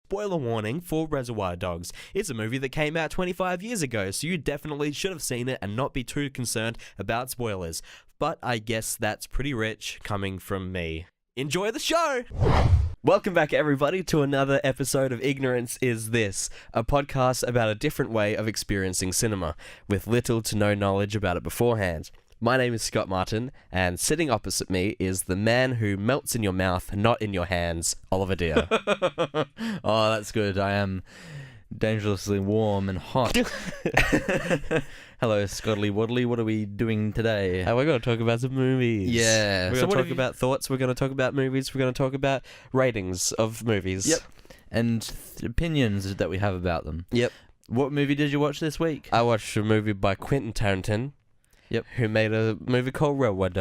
spoiler warning for Reservoir Dogs. It's a movie that came out 25 years ago, so you definitely should have seen it and not be too concerned about spoilers. But I guess that's pretty rich coming from me. Enjoy the show! Welcome back, everybody, to another episode of Ignorance Is This, a podcast about a different way of experiencing cinema, with little to no knowledge about it beforehand. My name is Scott Martin, and sitting opposite me is the man who melts in your mouth, not in your hands, Oliver Deer. Oh, that's good. I am dangerously warm and hot. Hello, Scottly Waddly. What are we doing today? We're going to talk about some movies. Yeah. We're going to talk about thoughts, we're going to talk about movies, we're going to talk about ratings of movies. Yep. And opinions that we have about them. Yep. What movie did you watch this week? I watched a movie by Quentin Tarantino. Yep. Who made a movie called Reservoir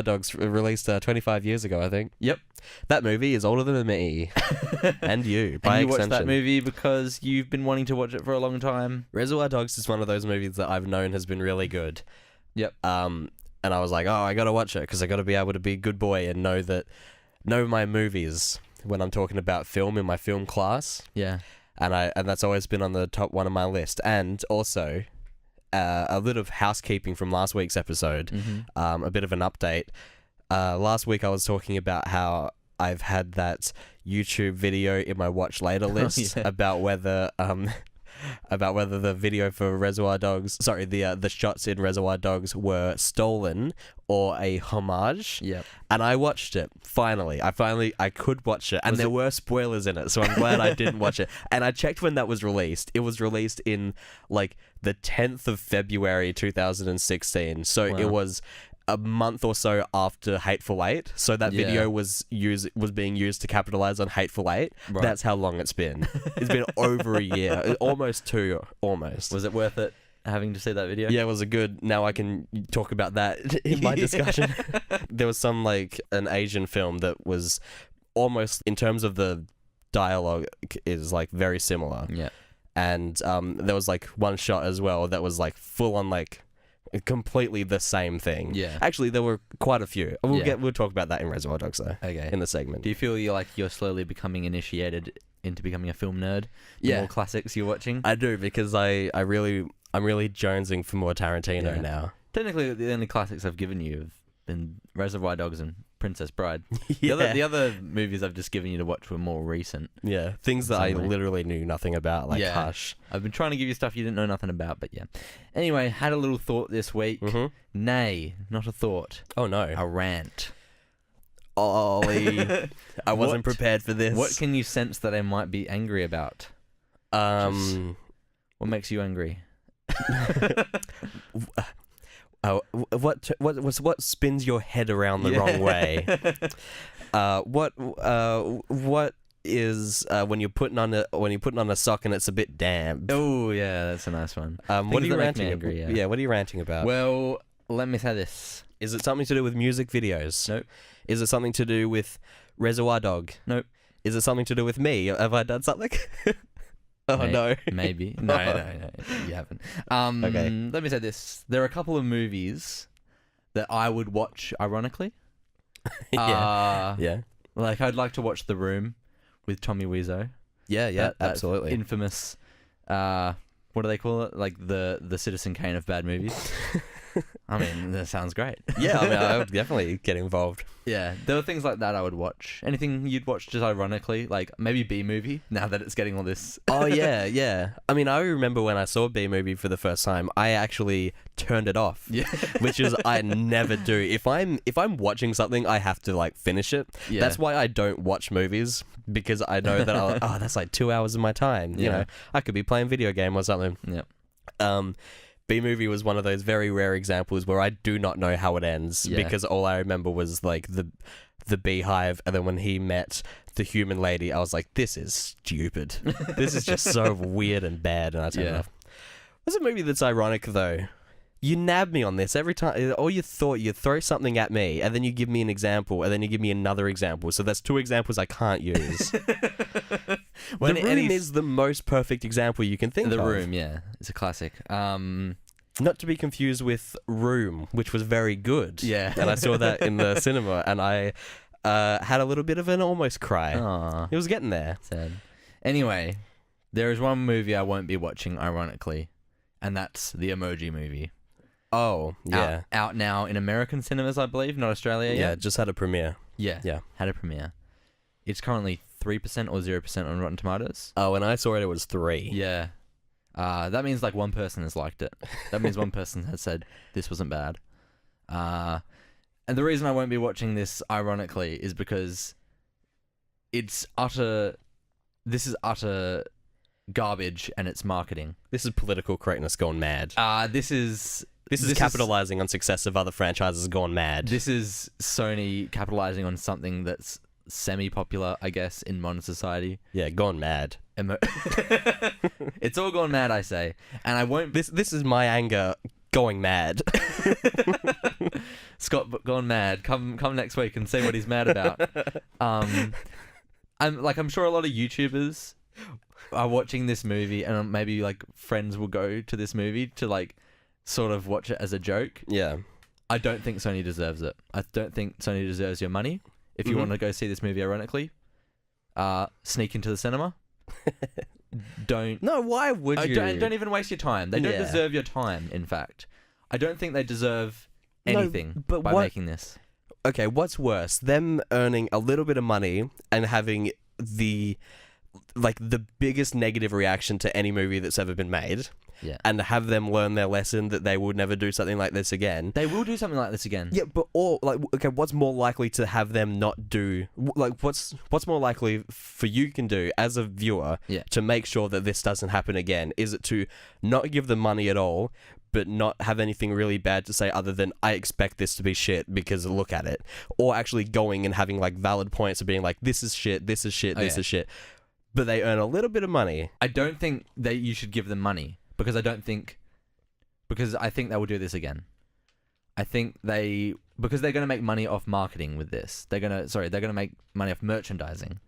Dogs, released 25 years ago, I think. Yep. That movie is older than me. And you, by and you extension. watched that movie because you've been wanting to watch it for a long time. Reservoir Dogs is one of those movies that I've known has been really good. Yep. And I was like, oh, I gotta watch it because I gotta be able to be a good boy and know my movies when I'm talking about film in my film class. Yeah. And that's always been on the top one of my list. And also, a bit of housekeeping from last week's episode, a bit of an update. Last week I was talking about how I've had that YouTube video in my watch later list about whether the video for Reservoir Dogs, the shots in Reservoir Dogs were stolen or a homage. Yep. And I watched it. Finally, I could watch it, and there were spoilers in it, so I'm glad I didn't watch it. And I checked when that was released. It was released in like the 10th of February 2016. So It was a month or so after Hateful Eight, so that video was being used to capitalize on Hateful Eight. Right. That's how long it's been. It's been over a year, almost two. Was it worth it having to see that video? Yeah, it was a good. Now I can talk about that in my discussion. There was an Asian film that was almost, in terms of the dialogue, is like very similar. Yeah, and there was like one shot as well that was like full on like completely the same thing. Yeah. Actually, there were quite a few. We'll talk about that in Reservoir Dogs though. Okay. In the segment. Do you feel you're slowly becoming initiated into becoming a film nerd? The more classics you're watching? I do, because I'm really jonesing for more Tarantino now. Technically, the only classics I've given you have been Reservoir Dogs and Princess Bride. Yeah. The other movies I've just given you to watch were more recent. Yeah, things that I literally knew nothing about, like Hush. I've been trying to give you stuff you didn't know nothing about, but yeah. Anyway, had a little thought this week. Nay, not a thought. Oh no. A rant. Ollie, I wasn't prepared for this. What can you sense that I might be angry about? What makes you angry? What spins your head around the wrong way? What is when you're putting on a sock and it's a bit damp? Oh yeah, that's a nice one. What are you ranting about? Yeah, what are you ranting about? Well, let me say this. Is it something to do with music videos? Nope. Is it something to do with Reservoir Dog? Nope. Is it something to do with me? Have I done something? No. Maybe. No, you haven't. Okay. Let me say this. There are a couple of movies that I would watch, ironically. Yeah. Like, I'd like to watch The Room with Tommy Wiseau. Yeah, That absolutely. Infamous, what do they call it? Like, the Citizen Kane of bad movies. I mean, that sounds great. Yeah, I would definitely get involved. Yeah, there were things like that I would watch. Anything you'd watch just ironically, like maybe B-movie, now that it's getting all this. Oh, yeah. I mean, I remember when I saw B-movie for the first time, I actually turned it off. Yeah. Which is, I never do. If I'm watching something, I have to, like, finish it. Yeah. That's why I don't watch movies, because I know that that's like 2 hours of my time. You know, I could be playing video game or something. Yeah. B-movie was one of those very rare examples where I do not know how it ends, because all I remember was like the beehive, and then when he met the human lady, I was like, this is stupid. This is just so weird and bad, and I turned it off. There's a movie that's ironic though. You nab me on this every time. All you throw something at me, and then you give me an example, and then you give me another example. So that's two examples I can't use. The Room is the most perfect example you can think of. The Room, yeah. It's a classic. Not to be confused with Room, which was very good. Yeah. And I saw that in the cinema, and I had a little bit of an almost cry. Aw, It was getting there. sad. Anyway, there is one movie I won't be watching, ironically, and that's the Emoji Movie. Oh, yeah. Out now in American cinemas, I believe, not Australia Yeah, yet. just had a premiere. Yeah, had a premiere. It's currently 3% or 0% on Rotten Tomatoes. Oh, when I saw it, it was 3. Yeah. That means like one person has liked it. That means one person has said this wasn't bad. And the reason I won't be watching this, ironically, is because this is utter garbage and it's marketing. This is political correctness gone mad. This is capitalizing on success of other franchises gone mad. This is Sony capitalizing on something that's semi-popular, I guess, in modern society. Yeah, gone mad. It's all gone mad, I say, and I won't. This is my anger going mad. Scott gone mad. Come next week and see what he's mad about. I'm sure a lot of YouTubers are watching this movie, and maybe like friends will go to this movie to like sort of watch it as a joke. Yeah. I don't think Sony deserves it. I don't think Sony deserves your money. If you want to go see this movie, ironically, sneak into the cinema. Don't. No, why would you? Don't even waste your time. They don't deserve your time, in fact. I don't think they deserve anything by making this. Okay, what's worse? Them earning a little bit of money and having the biggest negative reaction to any movie that's ever been made. Yeah. And have them learn their lesson that they would never do something like this again. They will do something like this again. Yeah, but what's more likely to have them not do? Like, what's more likely for you can do as a viewer to make sure that this doesn't happen again? Is it to not give them money at all, but not have anything really bad to say other than I expect this to be shit because look at it, or actually going and having like valid points of being like this is shit, this is shit, this is shit, but they earn a little bit of money. I don't think that you should give them money. Because I think they will do this again. Because they're going to make money off marketing with this. They're going to make money off merchandising.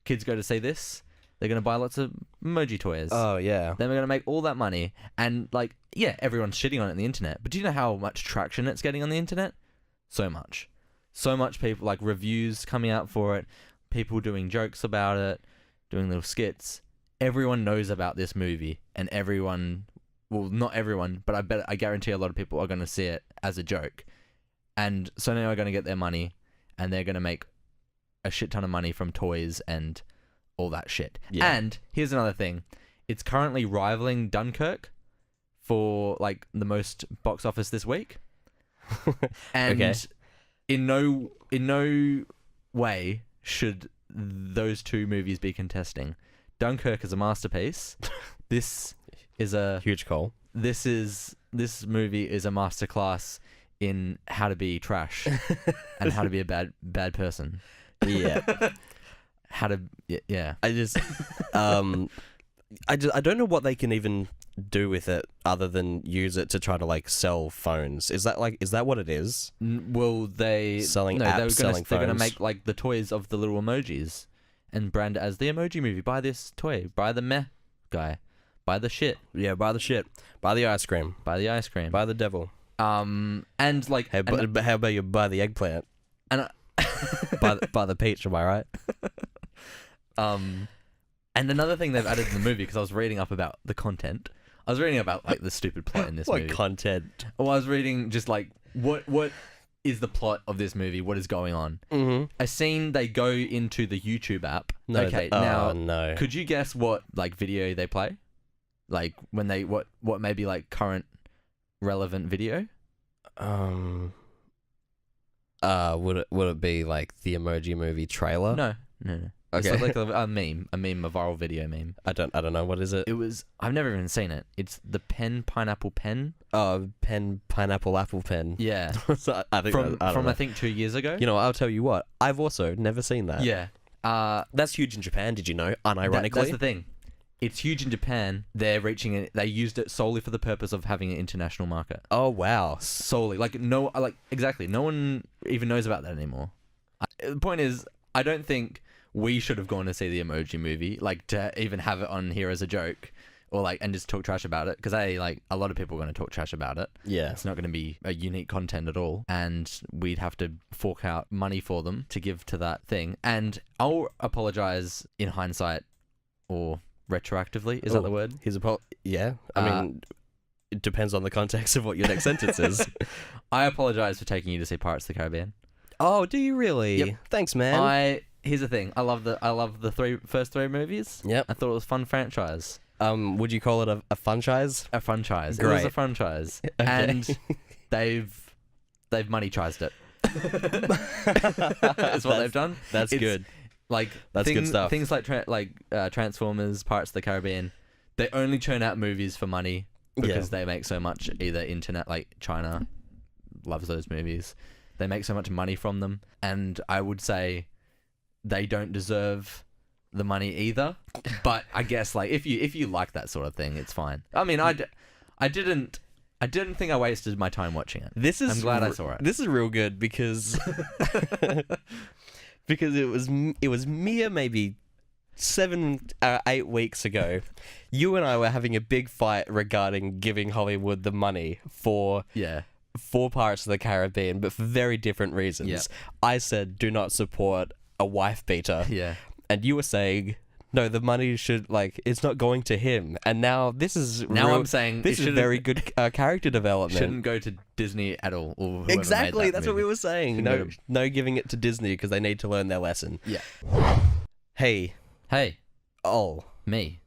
Kids go to see this, they're going to buy lots of emoji toys. Oh, yeah. Then we're going to make all that money. And everyone's shitting on it on the internet. But do you know how much traction it's getting on the internet? So much. So much people, like reviews coming out for it, people doing jokes about it, doing little skits. Everyone knows about this movie, and not everyone, but I guarantee a lot of people are going to see it as a joke. And Sony are going to get their money, and they're going to make a shit ton of money from toys and all that shit. Yeah. And here's another thing. It's currently rivaling Dunkirk for like the most box office this week. And in no way should those two movies be contesting. Dunkirk is a masterpiece. This is a huge call. This movie is a masterclass in how to be trash and how to be a bad person. Yeah. Yeah. I don't know what they can even do with it other than use it to try to like sell phones. Is that what it is? Will they selling apps, selling phones? They're gonna make like the toys of the little emojis and brand it as the Emoji Movie. Buy this toy. Buy the meh guy. Buy the shit. Yeah, buy the shit. Buy the ice cream. Buy the ice cream. Buy the devil. And like, but how about you buy the eggplant? And buy the peach. Am I right? And another thing they've added in the movie, because I was reading up about the content. I was reading about like the stupid plot in this movie. What content? Well, I was reading just like what is the plot of this movie? What is going on? Mm-hmm. A scene they go into the YouTube app. No, now could you guess what like video they play? Like when they what may be like current relevant video? Would it be like the Emoji Movie trailer? No. Okay. It's like a meme, a viral video meme. I don't know, what is it? I've never even seen it. It's the pineapple pen. Oh, pineapple apple pen. Yeah. So I think I think 2 years ago. You know, I'll tell you what. I've also never seen that. Yeah. That's huge in Japan. Did you know? Unironically, that's the thing. It's huge in Japan. They're reaching it. They used it solely for the purpose of having an international market. Oh wow! Solely, exactly. No one even knows about that anymore. The point is, I don't think we should have gone to see the Emoji Movie, like to even have it on here as a joke. or like and just talk trash about it, because a lot of people are going to talk trash about it. Yeah. It's not going to be a unique content at all, and we'd have to fork out money for them to give to that thing. And I'll apologize in hindsight or retroactively. Is that the word? Yeah. I mean, it depends on the context of what your next sentence is. I apologize for taking you to see Pirates of the Caribbean. Oh, do you really? Yep. Thanks, man. Here's the thing. I love the first three movies. Yep. I thought it was a fun franchise. Would you call it a franchise? A franchise. Great. It was a franchise. Okay. And they've money-trized it. Is what they've done. That's good. Like That's good stuff. Things like Transformers, Pirates of the Caribbean, they only churn out movies for money because they make so much. Either internet, like China, loves those movies. They make so much money from them, and I would say they don't deserve the money either. But I guess like if you like that sort of thing, it's fine. I mean, I didn't think I wasted my time watching it. I'm glad I saw it. This is real good because because it was mere maybe 7 or 8 weeks ago. You and I were having a big fight regarding giving Hollywood the money for Pirates of the Caribbean, but for very different reasons. Yep. I said do not support a wife beater. Yeah. And you were saying no, the money should it's not going to him. And now this is I'm saying this is very good character development. Shouldn't go to Disney at all. Or whoever exactly, made that that's movie. what we were saying. No giving it to Disney because they need to learn their lesson. Yeah. Hey. Oh. Me.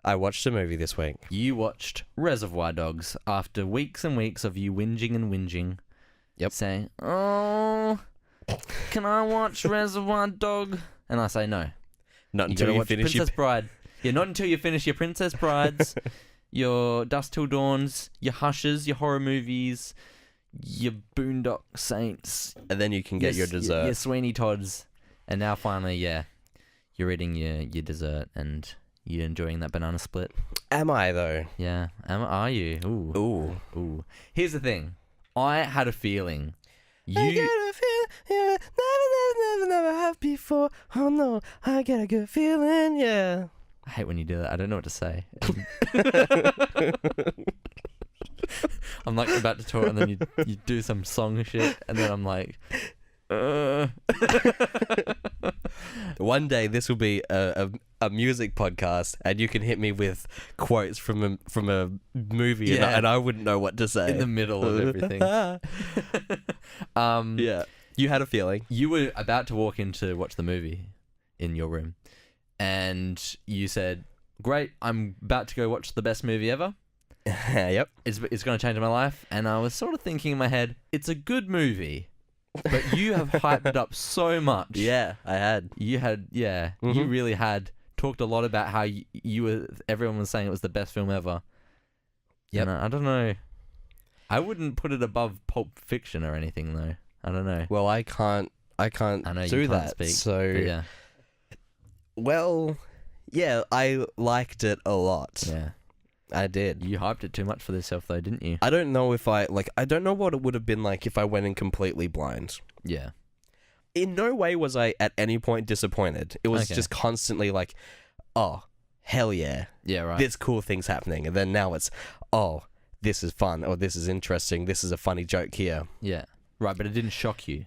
I watched a movie this week. You watched Reservoir Dogs after weeks and weeks of you whinging and whinging. Yep. Saying, oh, can I watch Reservoir Dog? And I say no. Not until you finish Princess Bride. Yeah, not until you finish your Princess Brides, your Dusk Till Dawns, your Hushes, your horror movies, your Boondock Saints. And then you can get your dessert. Your Sweeney Todds. And now finally, you're eating your dessert and you're enjoying that banana split. Am I, though? Yeah. Are you? Ooh. Here's the thing. I had a feeling. I get a feeling never have before. Oh no, I get a good feeling, yeah. I hate when you do that. I don't know what to say. I'm like about to talk and then you do some song shit and then I'm like, One day this will be a music podcast and you can hit me with quotes from a movie and I wouldn't know what to say. In the middle of everything. Yeah. You had a feeling. You were about to walk in to watch the movie in your room and you said, great, I'm about to go watch the best movie ever. Yep. It's going to change my life. And I was sort of thinking in my head, it's a good movie. But you have hyped it up so much. Yeah, I had. You had, Mm-hmm. You really had talked a lot about how you were. Everyone was saying it was the best film ever. Yep. And I don't know. I wouldn't put it above Pulp Fiction or anything though. I don't know. Well, I can't I know do you can't that. speak. So Yeah. Well, yeah, I liked it a lot. Yeah. I did. You hyped it too much for yourself though, didn't you? I don't know if I don't know what it would have been like if I went in completely blind. Yeah. In no way was I at any point disappointed. It was just constantly like, oh, hell yeah. Yeah, right. There's cool things happening. And then now it's, oh, this is fun, or this is interesting, this is a funny joke here. Yeah. Right, but it didn't shock you.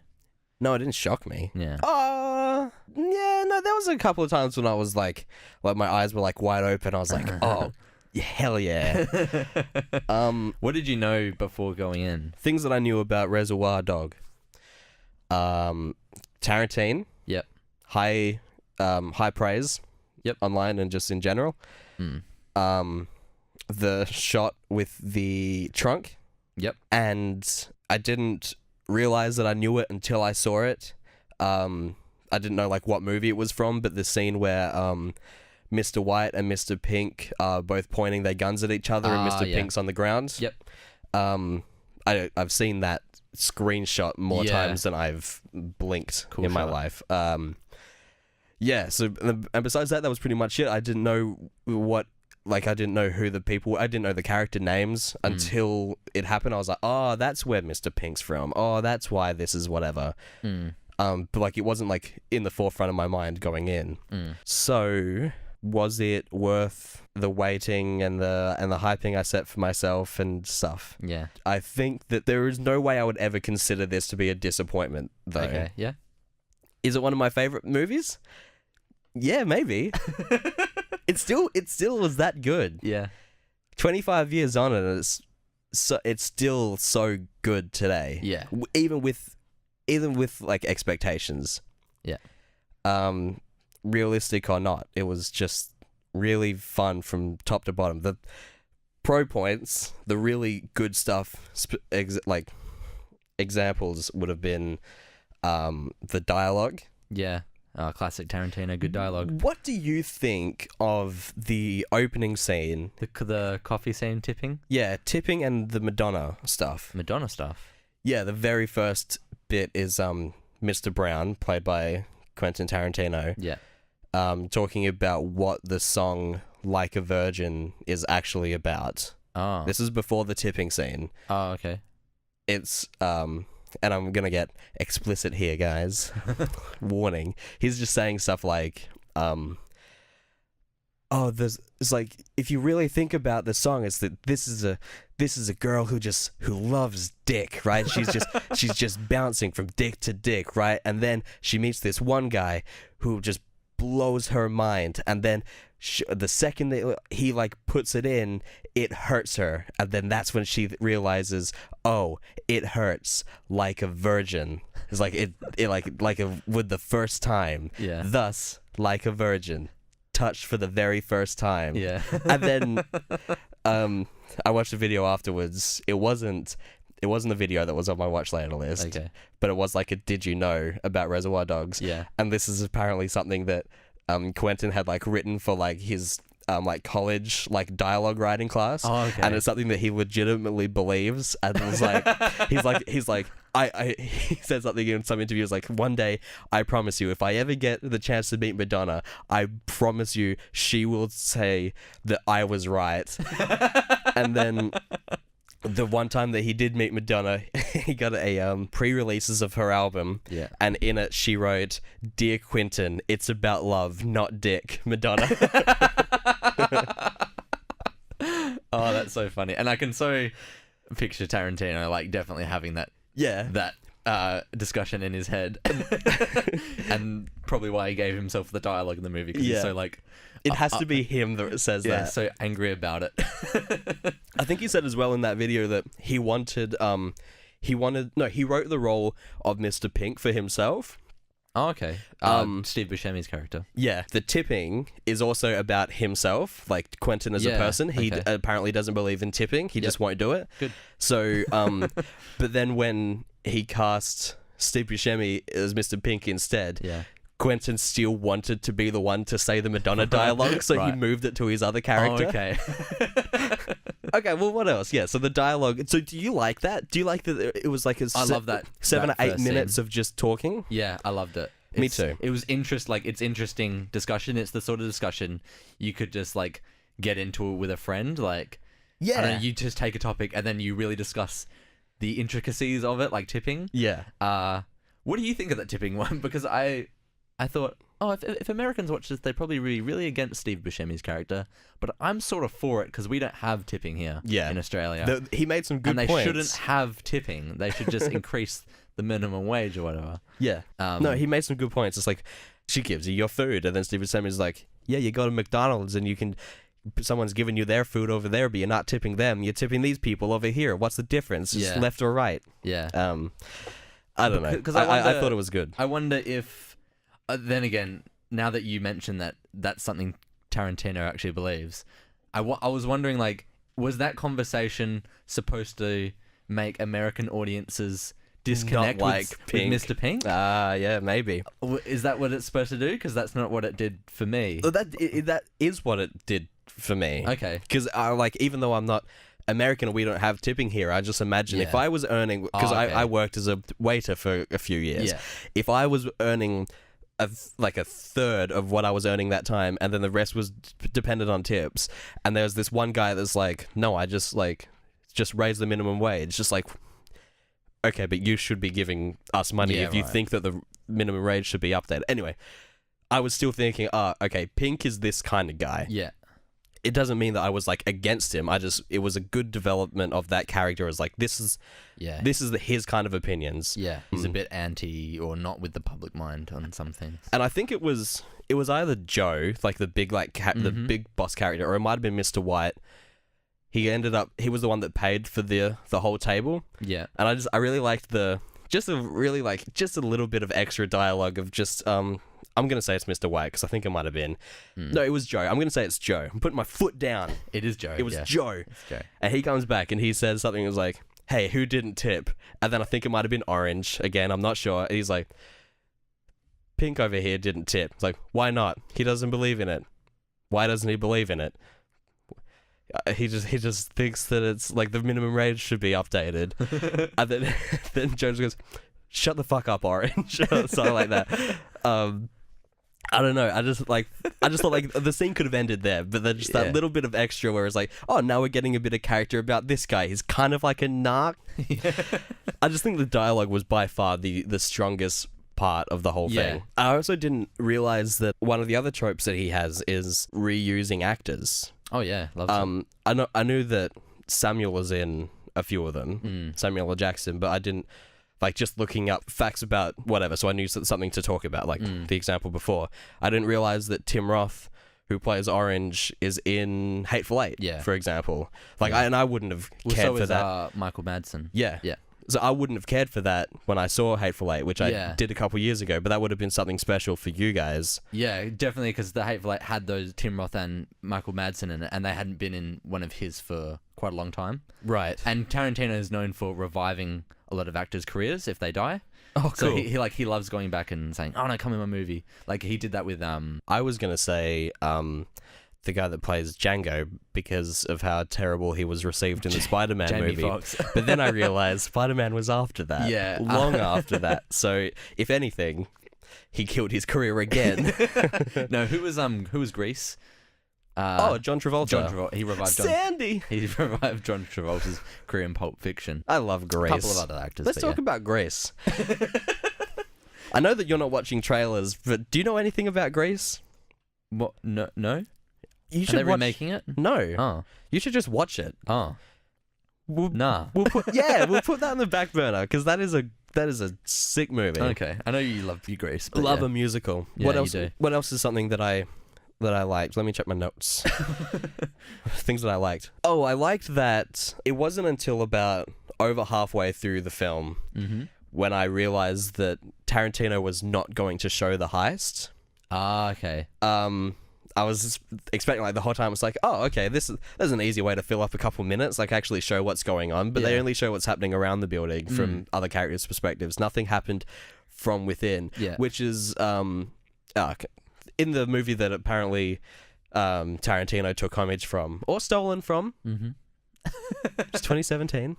No, it didn't shock me. Yeah. Yeah, no, there was a couple of times when I was like my eyes were like wide open. I was like, oh, hell yeah. What did you know before going in? Things that I knew about Reservoir Dog. Tarantino. Yep. High praise. Yep. Online and just in general. The shot with the trunk. Yep. And I didn't realize that I knew it until I saw it. I didn't know like what movie it was from, but the scene where Mr. White and Mr. Pink are both pointing their guns at each other and Mr. Pink's on the ground. Yep. I've seen that screenshot more times than I've blinked in my life. Yeah, so and besides that was pretty much it. I didn't know I didn't know who the people, I didn't know the character names until it happened. I was like, oh, that's where Mr. Pink's from. Oh, that's why this is whatever. But like it wasn't like in the forefront of my mind going in. So was it worth the waiting and the hyping I set for myself and stuff? Yeah. I think that there is no way I would ever consider this to be a disappointment, though. Okay. Yeah. Is it one of my favorite movies? Yeah, maybe. It still was that good. Yeah. 25 years on, and it's still so good today. Yeah. Even with like expectations. Yeah. Realistic or not, it was just really fun from top to bottom. The pro points, the really good stuff, like examples would have been the dialogue. Yeah. Classic Tarantino, good dialogue. What do you think of the opening scene? The coffee scene tipping? Yeah, tipping and the Madonna stuff. Madonna stuff. Yeah, the very first bit is Mr. Brown, played by Quentin Tarantino. Yeah. Talking about what the song Like a Virgin is actually about. Oh. This is before the tipping scene. Oh, okay. It's and I'm gonna get explicit here, guys. Warning. He's just saying stuff like, it's like, if you really think about the song, it's that this is a girl who loves dick, right? She's just bouncing from dick to dick, right? And then she meets this one guy who just blows her mind, and then the second that he like puts it in, it hurts her, and then that's when she realizes, oh, it hurts like a virgin. It's like with the first time. Yeah. Thus, like a virgin, touched for the very first time. Yeah. And then I watched a video afterwards. It wasn't a video that was on my watch later list. Okay. But it was like a did you know about Reservoir Dogs. Yeah. And this is apparently something that Quentin had like written for like his like college like dialogue writing class. Oh, okay. And it's something that he legitimately believes, and it was like he's like he said something in some interviews like, one day I promise you, if I ever get the chance to meet Madonna, I promise you she will say that I was right. And then the one time that he did meet Madonna, he got a pre-releases of her album. Yeah. And in it she wrote, "Dear Quentin, it's about love, not dick, Madonna." Oh, that's so funny. And I can so picture Tarantino like definitely having that discussion in his head. And probably why he gave himself the dialogue in the movie, because he's so like, it has to be him that says that. so angry about it. I think he said as well in that video that he wrote the role of Mr. Pink for himself. Oh, okay. Steve Buscemi's character. Yeah, the tipping is also about himself, like Quentin as a person. He apparently doesn't believe in tipping. He just won't do it. Good. So, but then when he cast Steve Buscemi as Mr. Pink instead, Quentin still wanted to be the one to say the Madonna dialogue, so he moved it to his other character. Oh, okay. Okay, well, what else? Yeah, so the dialogue. So do you like that? Do you like that it was like I love that 7 that or 8 first minutes scene. of just talking? Yeah, I loved it. Me too. It was it's interesting discussion. It's the sort of discussion you could just like get into it with a friend. Like, I don't know, you just take a topic and then you really discuss the intricacies of it, like tipping. Yeah. What do you think of that tipping one? Because I thought, oh, if Americans watch this, they'd probably be really against Steve Buscemi's character. But I'm sort of for it because we don't have tipping here in Australia. He made some good points. And they shouldn't have tipping. They should just increase the minimum wage or whatever. Yeah. No, he made some good points. It's like, she gives you your food, and then Steve Buscemi's like, yeah, you go to McDonald's and someone's giving you their food over there, but you're not tipping them. You're tipping these people over here. What's the difference? Just left or right? Yeah. I don't know. Because I thought it was good. I wonder if... then again, now that you mentioned that that's something Tarantino actually believes, I was wondering, like, was that conversation supposed to make American audiences disconnect with Mr. Pink? Yeah, maybe. Is that what it's supposed to do? Because that's not what it did for me. That is what it did for me. Okay. Because even though I'm not American, we don't have tipping here. I just imagine if I was earning, because I worked as a waiter for a few years. Yeah. If I was earning a third of what I was earning that time, and then the rest was dependent on tips, and there's this one guy that's like, no, I just raise the minimum wage. Just like, okay, but you should be giving us money if you think that the minimum wage should be updated. Anyway, I was still thinking, okay, Pink is this kind of guy. Yeah. It doesn't mean that I was like against him. It was a good development of that character as like, this is his kind of opinions. Yeah. He's a bit anti or not with the public mind on some things. And I think it was either Joe, like the big the big boss character, or it might have been Mr. White. He was the one that paid for the whole table. Yeah. And I really liked just a little bit of extra dialogue of just I'm going to say it's Mr. White because I think it might have been. No, it was Joe. I'm going to say it's Joe. I'm putting my foot down. It is Joe. It was Joe. It's Joe. And he comes back and he says something that was like, hey, who didn't tip? And then I think it might have been Orange. Again, I'm not sure. And he's like, Pink over here didn't tip. It's like, why not? He doesn't believe in it. Why doesn't he believe in it? He just thinks that it's like the minimum wage should be updated. And then Joe just goes, shut the fuck up, Orange. Or something like that. I don't know. I just thought like the scene could have ended there, but then just that little bit of extra where it's like, oh, now we're getting a bit of character about this guy. He's kind of like a narc. I just think the dialogue was by far the strongest part of the whole thing. I also didn't realize that one of the other tropes that he has is reusing actors. Oh yeah, loves it. I knew that Samuel was in a few of them, Samuel L. Jackson, but I didn't. Like, just looking up facts about whatever, so I knew something to talk about, like the example before. I didn't realize that Tim Roth, who plays Orange, is in Hateful Eight, for example. Like, I wouldn't have cared for that. Michael Madsen. Yeah. So I wouldn't have cared for that when I saw Hateful Eight, which I did a couple years ago, but that would have been something special for you guys. Yeah, definitely, because the Hateful Eight had those Tim Roth and Michael Madsen in it, and they hadn't been in one of his for quite a long time. Right. And Tarantino is known for reviving a lot of actors' careers if they die. Oh, cool. So he loves going back and saying, "Oh no, come in my movie." Like he did that with I was gonna say the guy that plays Django because of how terrible he was received in the Spider-Man movie. Fox. But then I realized Spider-Man was after that. Yeah. Long after that. So if anything, he killed his career again. No, who was Grease? John Travolta. John Travolta. He revived Sandy. He revived John Travolta's career in Pulp Fiction. I love Grace. A couple of other actors. Let's talk about Grace. I know that you're not watching trailers, but do you know anything about Grace? What? No. You should Are they remaking it? No. Oh. You should just watch it. Oh. Nah. We'll put that on the back burner because that is a sick movie. Okay. I know you love Grace. But love a musical. Yeah, what else? You do. What else is something that I liked? Let me check my notes. Things that I liked. Oh, I liked that it wasn't until about over halfway through the film when I realized that Tarantino was not going to show the heist. Ah, okay. I was expecting like the whole time it was like, oh, okay, there's an easy way to fill up a couple minutes, like actually show what's going on, but they only show what's happening around the building from other characters' perspectives. Nothing happened from within, which is in the movie that apparently Tarantino took homage from or stolen from. It's 2017.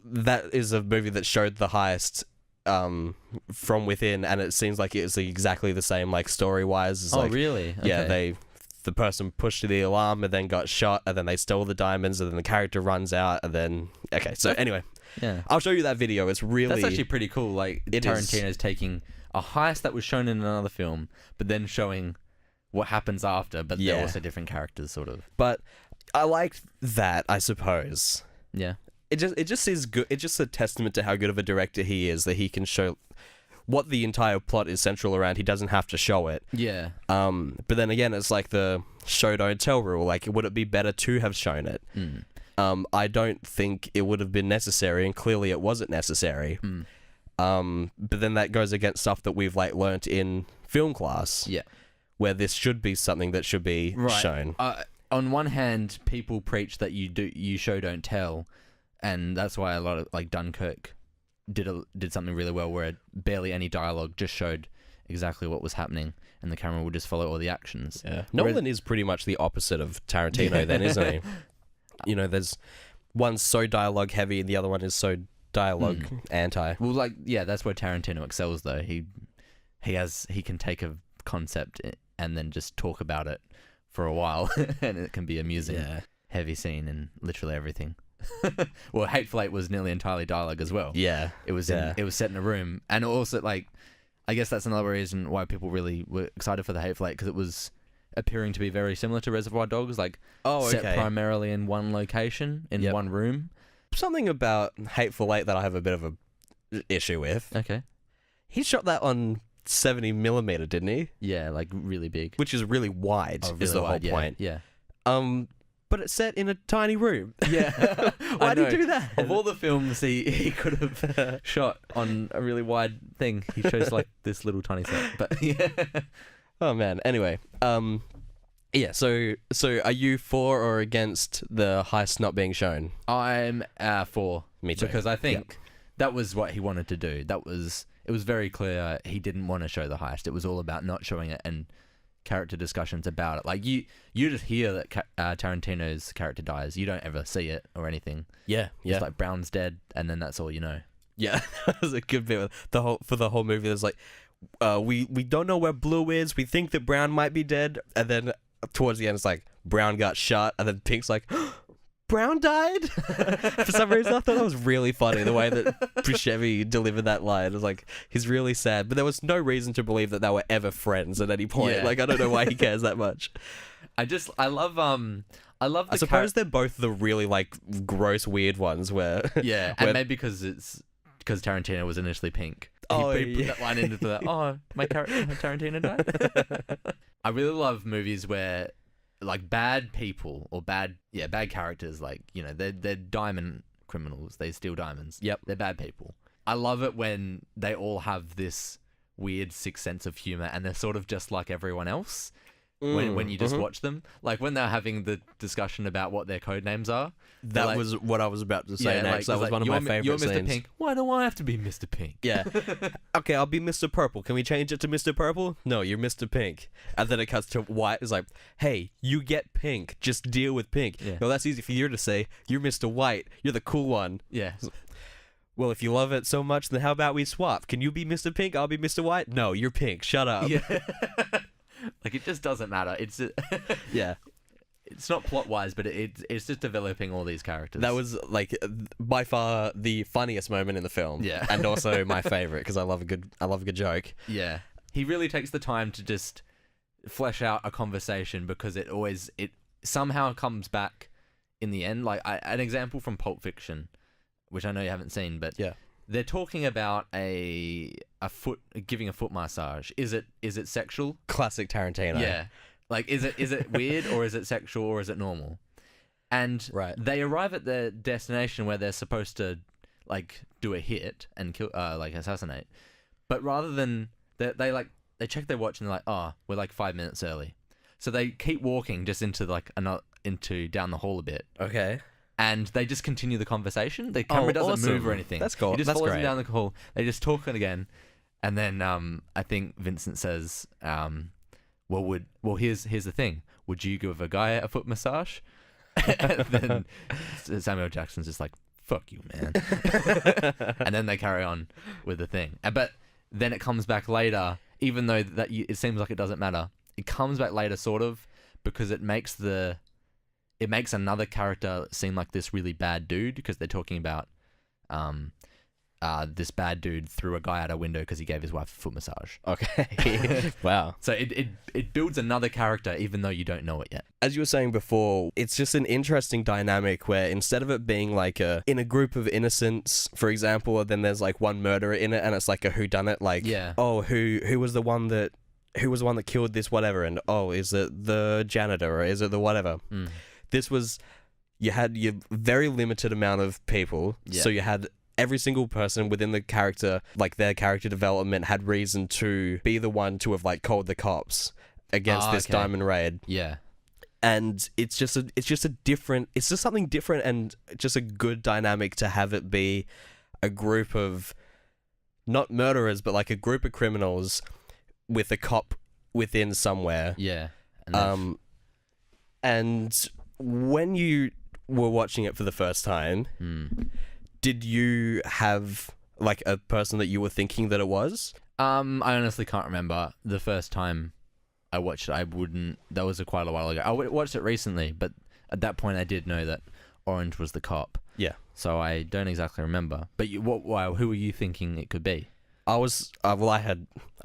That is a movie that showed the heist from within, and it seems like it's exactly the same, like story wise. Oh, really? Okay. Yeah, the person pushed the alarm and then got shot, and then they stole the diamonds, and then the character runs out, and then so anyway, I'll show you that video. It's really, that's actually pretty cool. Like Tarantino's taking a heist that was shown in another film, but then showing what happens after, but they're also different characters, sort of. But I liked that, I suppose. Yeah. It just is good. It's just a testament to how good of a director he is that he can show what the entire plot is central around. He doesn't have to show it. Yeah. But then again, it's like the show don't tell rule. Like, would it be better to have shown it? I don't think it would have been necessary, and clearly it wasn't necessary. But then that goes against stuff that we've like learnt in film class. Yeah. Where this should be something that should be shown. On one hand, people preach that you show don't tell. And that's why a lot of like Dunkirk did something really well, where barely any dialogue, just showed exactly what was happening, and the camera would just follow all the actions. Yeah, Nolan is pretty much the opposite of Tarantino, then, isn't he? You know, there's one's so dialogue heavy, and the other one is so dialogue anti. Well, like that's where Tarantino excels, though. He can take a concept and then just talk about it for a while, and it can be amusing. Yeah. Heavy scene and literally everything. Well, Hateful Eight was nearly entirely dialogue as well. Yeah, it was set in a room, and also like I guess that's another reason why people really were excited for the Hateful Eight, because it was appearing to be very similar to Reservoir Dogs, like set primarily in one location, in one room. Something about Hateful Eight that I have a bit of a issue with. Okay. He shot that on 70mm, didn't he? Yeah, like really big. Which is really wide, is the whole point. Yeah. But it's set in a tiny room. Yeah. Why did he do that? Of all the films he could have shot on a really wide thing, he chose like this little tiny set. But yeah. Oh man. Anyway, yeah. So are you for or against the heist not being shown? I'm for. Me too. Because I think that was what he wanted to do. It was very clear he didn't want to show the heist. It was all about not showing it and character discussions about it. Like you just hear that Tarantino's character dies. You don't ever see it or anything. Yeah. It's like Brown's dead, and then that's all you know. Yeah, that was a good bit. For the whole movie, there's like, we don't know where Blue is. We think that Brown might be dead, and then towards the end, it's like Brown got shot, and then Pink's like, Brown died? For some reason, I thought that was really funny, the way that Buscemi delivered that line. It was like, he's really sad. But there was no reason to believe that they were ever friends at any point. Yeah. Like, I don't know why he cares that much. I love the I suppose they're both the really, like, gross, weird ones where... Yeah, and maybe because Tarantino was initially pink. He put that line into that, my Tarantino died? I really love movies where... like bad people or bad characters, like, you know, they're diamond criminals, they steal diamonds. Yep. They're bad people. I love it when they all have this weird sixth sense of humor and they're sort of just like everyone else when you just watch them. Like when they're having the discussion about what their code names are. That was what I was about to say next. That was one of my favorite You're Mr. scenes. Pink. Why do I have to be Mr. Pink? Yeah. Okay, I'll be Mr. Purple. Can we change it to Mr. Purple? No, you're Mr. Pink. And then it cuts to White. It's like, hey, you get pink. Just deal with pink. Yeah. Well, that's easy for you to say. You're Mr. White. You're the cool one. Yeah. Well, if you love it so much, then how about we swap? Can you be Mr. Pink? I'll be Mr. White? No, you're pink. Shut up. Yeah. Like, it just doesn't matter. It's yeah. It's not plot-wise, but it's just developing all these characters. That was, like, by far the funniest moment in the film. Yeah. And also my favorite, because I love a good joke. Yeah. He really takes the time to just flesh out a conversation, because it somehow comes back in the end. Like, an example from Pulp Fiction, which I know you haven't seen, but yeah. They're talking about giving a foot massage. Is it sexual? Classic Tarantino. Yeah. Like, is it weird, or is it sexual, or is it normal? And they arrive at their destination where they're supposed to, like, do a hit and kill, like, assassinate. But rather than they check their watch and they're like, we're like 5 minutes early. So they keep walking just into down the hall a bit. Okay. And they just continue the conveation. The camera doesn't move or anything. That's cool. He just That's follows great. them down the hall. They just talk again, and then I think Vincent says, "Well, here's the thing. Would you give a guy a foot massage?" And then Samuel Jackson's just like, "Fuck you, man." And then they carry on with the thing. But then it comes back later, even though it seems like it doesn't matter. It comes back later, sort of, because it makes another character seem like this really bad dude, because they're talking about this bad dude threw a guy out a window because he gave his wife a foot massage. Okay. Wow. So it builds another character even though you don't know it yet. As you were saying before, it's just an interesting dynamic where instead of it being like in a group of innocents, for example, then there's like one murderer in it and it's like a whodunit, like, who was the one that killed this whatever, and is it the janitor or is it the whatever? This was, you had your very limited amount of people, so you had every single person within the character, like their character development had reason to be the one to have like called the cops against this diamond raid. Yeah. And it's just something different, and just a good dynamic to have it be a group of, not murderers, but like a group of criminals with a cop within somewhere. Yeah. And when you were watching it for the first time, did you have like a person that you were thinking that it was? I honestly can't remember the first time I watched it. That was quite a while ago. I watched it recently, but at that point I did know that Orange was the cop. Yeah. So I don't exactly remember. But who were you thinking it could be? I was I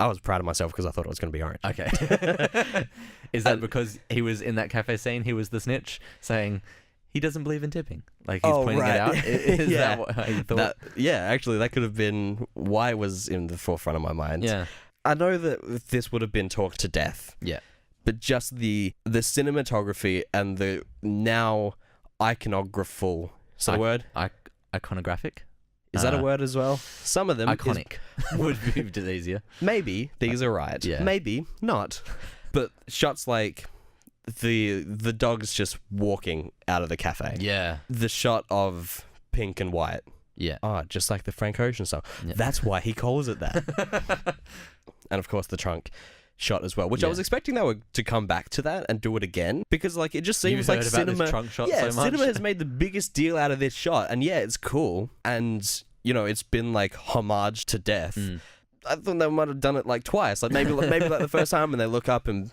was proud of myself because I thought it was going to be orange. Okay. Is that because he was in that cafe scene? He was the snitch saying he doesn't believe in tipping. Like he's pointing it out. Is Yeah. that what you thought? Actually, that could have been why it was in the forefront of my mind. Yeah. I know that this would have been talked to death. Yeah. But just the cinematography and the now iconographical, is that a word? Iconographic? Is that a word as well? Some of them Iconic would be easier. Maybe these are right. Yeah. Maybe not. But shots like the dogs just walking out of the cafe. Yeah. The shot of pink and white. Yeah. Oh, just like the Frank Ocean song. Yeah. That's why he calls it that. And of course the trunk shot as well, which I was expecting they were to come back to that and do it again, because like it just seems like cinema. Trunk shot Yeah, so much. cinema has made the biggest deal out of this shot, and yeah, it's cool, and you know it's been like homage to death. I thought they might have done it like twice, like maybe like the first time, and they look up and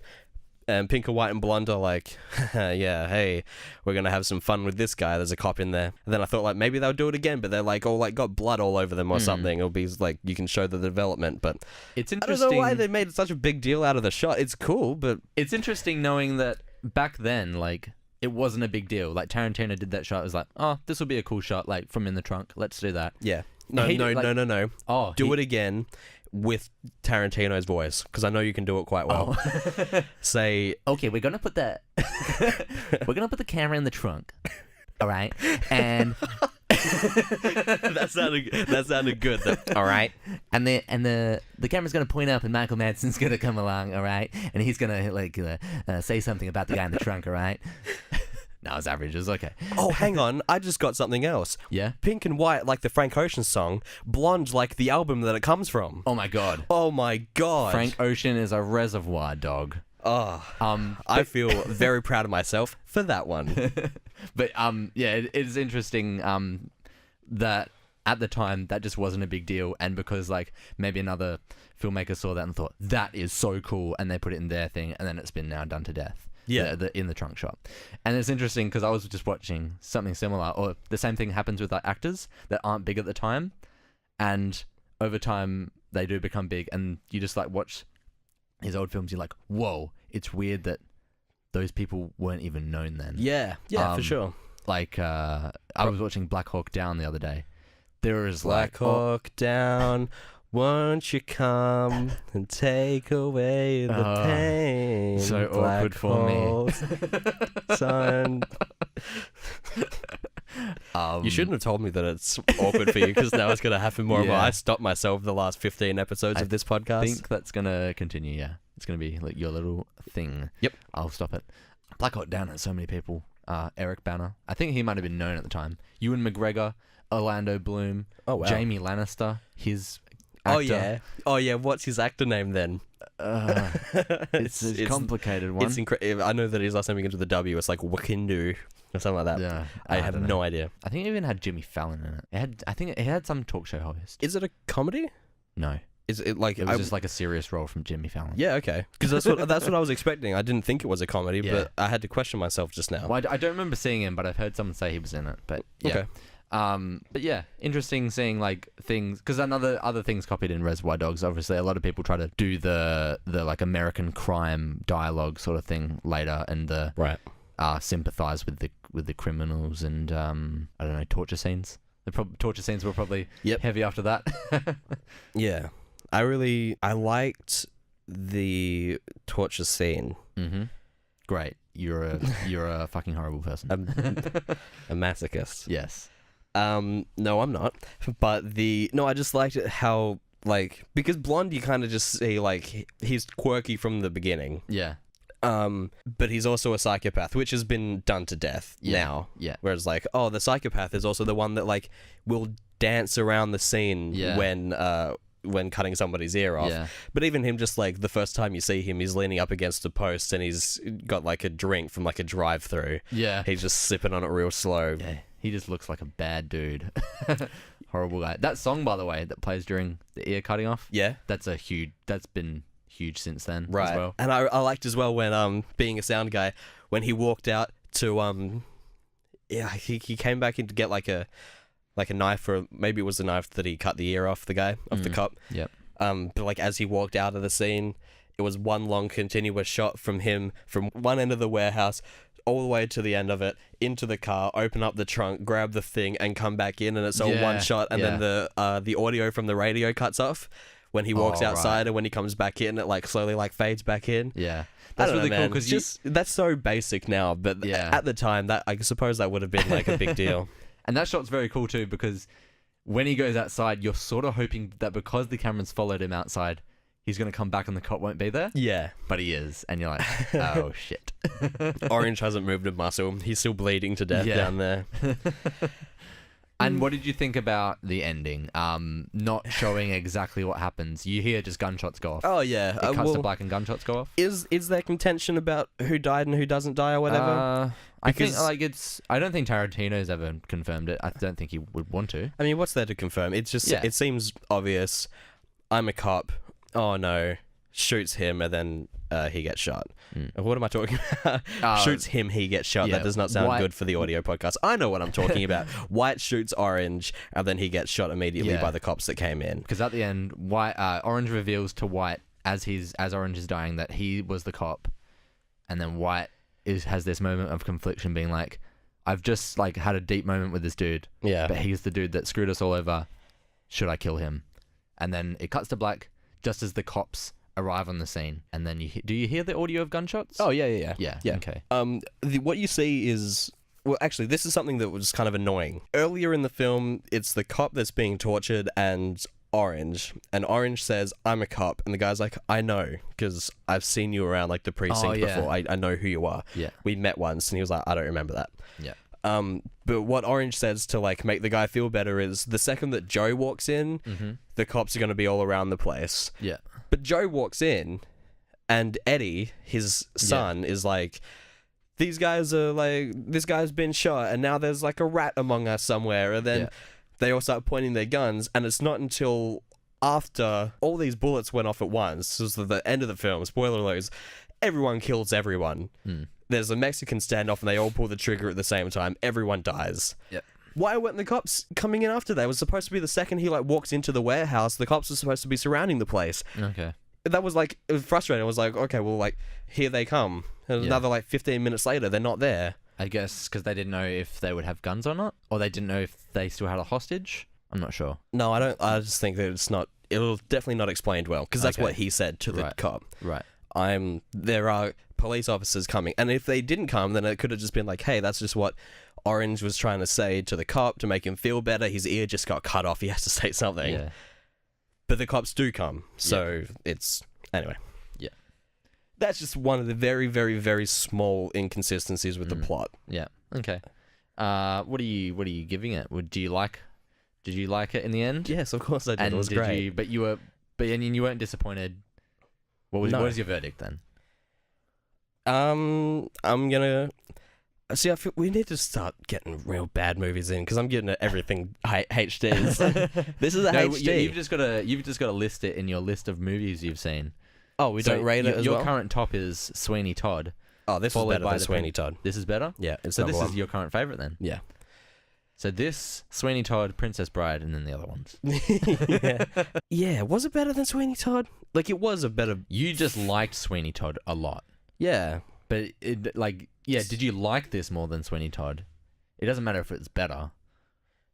Pink and White and Blonde are like, yeah, hey, we're gonna have some fun with this guy. There's a cop in there. And then I thought like maybe they'll do it again, but they're like all like got blood all over them or something. It'll be like you can show the development, but it's I interesting. don't know why they made such a big deal out of the shot. It's cool, but it's interesting knowing that back then, like it wasn't a big deal. Like Tarantino did that shot. It was like, oh, this will be a cool shot, like from in the trunk. Let's do that. yeah, no. Oh, Do it again with Tarantino's voice, because I know you can do it quite well. Say, okay, we're gonna put the camera in the trunk, all right, and that sounded good. All right, and the camera's gonna point up, and Michael Madsen's gonna come along, all right, and he's gonna like say something about the guy in the trunk, all right. No, it's average. It's okay. Oh, hang on. I just got something else. Yeah? Pink and White, like the Frank Ocean song. Blonde, like the album that it comes from. Oh, my God. Oh, my God. Frank Ocean is a Reservoir Dog. Oh, I feel very proud of myself for that one. But, yeah, it is interesting that at the time, that just wasn't a big deal. And because, like, maybe another filmmaker saw that and thought, that is so cool. And they put it in their thing. And then it's been now done to death. Yeah. In the trunk shot. And it's interesting because I was just watching something similar, or the same thing happens with like actors that aren't big at the time, and over time they do become big, and you just like watch his old films, you're like, whoa, it's weird that those people weren't even known then. Yeah, for sure. Like I was watching Black Hawk Down the other day. There is Black Hawk Down. Won't you come and take away the pain? So Black awkward for me. Son. You shouldn't have told me that it's awkward for you, because now it's going to happen more and more. Yeah. I stopped myself the last 15 episodes of this podcast. I think that's going to continue, yeah. It's going to be like your little thing. Yep. I'll stop it. Black Hawk Down had so many people. Eric Bana. I think he might have been known at the time. Ewan McGregor, Orlando Bloom, Jamie Lannister, his actor. Oh yeah. What's his actor name then? It's a complicated one. It's incredible. I know that his last name begins with a W. It's like Wakindu or something like that. Yeah, I have no idea. I think it even had Jimmy Fallon in it. I think it had some talk show host. Is it a comedy? No. Is it like it was just like a serious role from Jimmy Fallon? Yeah, okay. Because that's what I was expecting. I didn't think it was a comedy, but I had to question myself just now. Well, I don't remember seeing him, but I've heard someone say he was in it. But yeah. Okay. But yeah, interesting seeing like things, because other things copied in Reservoir Dogs. Obviously, a lot of people try to do the like American crime dialogue sort of thing later, and sympathize with the criminals, and I don't know, torture scenes. The torture scenes were probably heavy after that. Yeah, I liked the torture scene. Mm-hmm. Great, you're a fucking horrible person. A masochist. Yes. No, I'm not. But I just liked it how, like, because Blonde, you kind of just see, like, he's quirky from the beginning. Yeah. But he's also a psychopath, which has been done to death now. Yeah. Whereas, like, the psychopath is also the one that, like, will dance around the scene when cutting somebody's ear off. Yeah. But even him, just, like, the first time you see him, he's leaning up against a post and he's got, like, a drink from, like, a drive-through. Yeah. He's just sipping on it real slow. Yeah. He just looks like a bad dude. Horrible guy. That song, by the way, that plays during the ear cutting off. Yeah. That's been huge since then. Right. As well. And I liked as well when being a sound guy, when he walked out to he came back in to get like a knife, or maybe it was the knife that he cut the ear off the guy, off the cop. Yep. But like as he walked out of the scene, it was one long continuous shot from him from one end of the warehouse all the way to the end of it, into the car, open up the trunk, grab the thing, and come back in, and it's all one shot, and then the audio from the radio cuts off when he walks outside, and when he comes back in, it like slowly like fades back in. Yeah, that's really cool because that's so basic now, but at the time, that I suppose that would have been like a big deal. And that shot's very cool too because when he goes outside, you're sort of hoping that because the cameras followed him outside, he's going to come back and the cop won't be there. Yeah. But he is. And you're like, oh, shit. Orange hasn't moved a muscle. He's still bleeding to death down there. And what did you think about the ending? Not showing exactly what happens. You hear just gunshots go off. Oh, yeah. It cuts to black and gunshots go off. Is there contention about who died and who doesn't die or whatever? I think I don't think Tarantino's ever confirmed it. I don't think he would want to. I mean, what's there to confirm? It's just, it seems obvious. I'm a cop. Oh no, shoots him and then he gets shot. What am I talking about? Shoots him, he gets shot. That does not sound good for the audio podcast. I know what I'm talking about. White shoots Orange and then he gets shot immediately by the cops that came in. Because at the end, Orange reveals to White as Orange is dying that he was the cop, and then White has this moment of confliction, being like, I've just like had a deep moment with this dude. Yeah, but he's the dude that screwed us all over. Should I kill him? And then it cuts to black. Just as the cops arrive on the scene, and then do you hear the audio of gunshots? Oh yeah. Okay. What you see is, well, actually, this is something that was kind of annoying. Earlier in the film, it's the cop that's being tortured and Orange says, "I'm a cop," and the guy's like, "I know, because I've seen you around like the precinct before. I know who you are. Yeah, we met once," and he was like, "I don't remember that." Yeah. But what Orange says to like make the guy feel better is the second that Joe walks in, the cops are going to be all around the place. Yeah. But Joe walks in, and Eddie, his son, is like, these guys are like, this guy's been shot, and now there's like a rat among us somewhere. And then they all start pointing their guns, and it's not until after all these bullets went off at once, so it's the end of the film, spoiler alerts, everyone kills everyone. There's a Mexican standoff and they all pull the trigger at the same time. Everyone dies. Yep. Why weren't the cops coming in after that? It was supposed to be the second he like walks into the warehouse, the cops were supposed to be surrounding the place. Okay. That was like, it was frustrating. I was like, okay, well, like, here they come. And another like 15 minutes later, they're not there. I guess because they didn't know if they would have guns or not, or they didn't know if they still had a hostage. I'm not sure. No, I don't. I just think that it'll definitely not explained well, because that's what he said to the cop. Right. There are police officers coming, and if they didn't come, then it could have just been like, hey, that's just what Orange was trying to say to the cop to make him feel better. His ear just got cut off. He has to say something. Yeah. But the cops do come, so it's anyway. Yeah. That's just one of the very, very, very small inconsistencies with the plot. Yeah. Okay. What are you giving it? Did you like it in the end? Yes, of course I did. And it was great. But you weren't disappointed. What is your verdict then? I'm gonna see. I feel we need to start getting real bad movies in, because I'm getting everything HDs. This is a HD. You've just got to list it in your list of movies you've seen. Oh, we don't rate it as well? Your current top is Sweeney Todd. Oh, this is better than Sweeney Todd. This is better? Yeah. So this is your current favourite then? Yeah. So this, Sweeney Todd, Princess Bride, and then the other ones. Yeah. Was it better than Sweeney Todd? Like, it was a better... You just liked Sweeney Todd a lot. Yeah. But, did you like this more than Sweeney Todd? It doesn't matter if it's better.